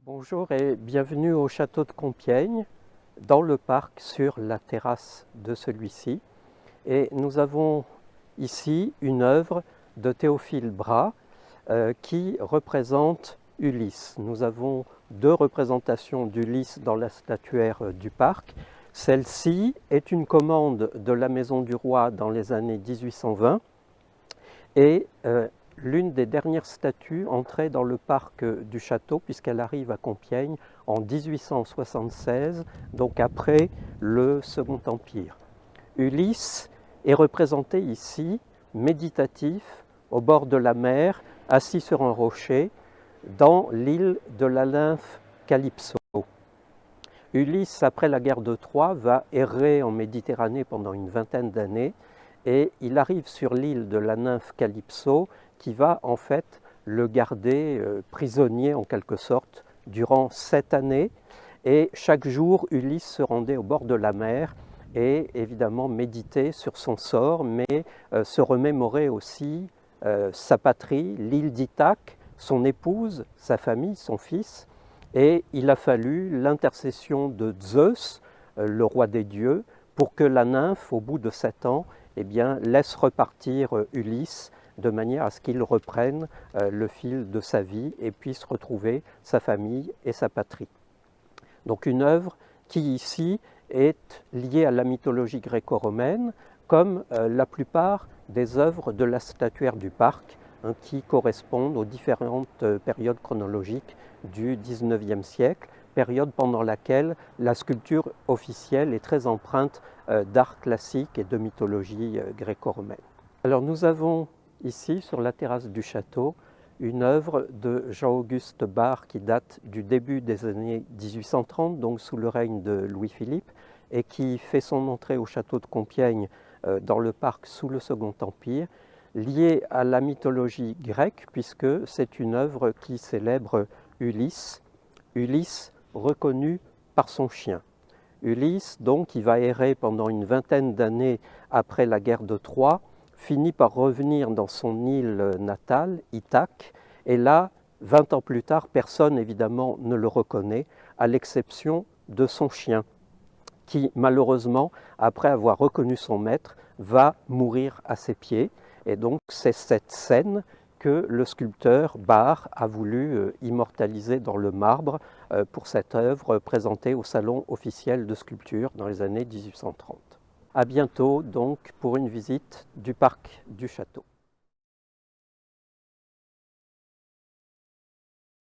Bonjour et bienvenue au château de Compiègne, dans le parc, sur la terrasse de celui-ci. Et nous avons ici une œuvre de Théophile Bras qui représente Ulysse. Nous avons deux représentations d'Ulysse dans la statuaire du parc. Celle-ci est une commande de la Maison du Roi dans les années 1820 et l'une des dernières statues entrées dans le parc du château, puisqu'elle arrive à Compiègne en 1876, donc après le Second Empire. Ulysse est représenté ici, méditatif, au bord de la mer, assis sur un rocher, dans l'île de la nymphe Calypso. Ulysse, après la guerre de Troie, va errer en Méditerranée pendant une vingtaine d'années, et il arrive sur l'île de la nymphe Calypso, qui va en fait le garder prisonnier en quelque sorte durant 7 années. Et chaque jour, Ulysse se rendait au bord de la mer et évidemment méditait sur son sort, mais se remémorait aussi sa patrie, l'île d'Ithaque, son épouse, sa famille, son fils. Et il a fallu l'intercession de Zeus, le roi des dieux, pour que la nymphe, au bout de 7 ans, eh bien, laisse repartir Ulysse de manière à ce qu'il reprenne le fil de sa vie et puisse retrouver sa famille et sa patrie. Donc une œuvre qui ici est liée à la mythologie gréco-romaine, comme la plupart des œuvres de la statuaire du parc, qui correspondent aux différentes périodes chronologiques du XIXe siècle, période pendant laquelle la sculpture officielle est très empreinte d'art classique et de mythologie gréco-romaine. Alors nous avons ici, sur la terrasse du château, une œuvre de Jean-Auguste Barre qui date du début des années 1830, donc sous le règne de Louis-Philippe, et qui fait son entrée au château de Compiègne dans le parc sous le Second Empire, liée à la mythologie grecque, puisque c'est une œuvre qui célèbre Ulysse, Ulysse reconnu par son chien. Ulysse, donc, qui va errer pendant une vingtaine d'années après la guerre de Troie, finit par revenir dans son île natale, Ithaque, et là, 20 ans plus tard, personne évidemment ne le reconnaît, à l'exception de son chien, qui malheureusement, après avoir reconnu son maître, va mourir à ses pieds. Et donc c'est cette scène que le sculpteur Barre a voulu immortaliser dans le marbre pour cette œuvre présentée au Salon officiel de sculpture dans les années 1830. À bientôt donc pour une visite du parc du château.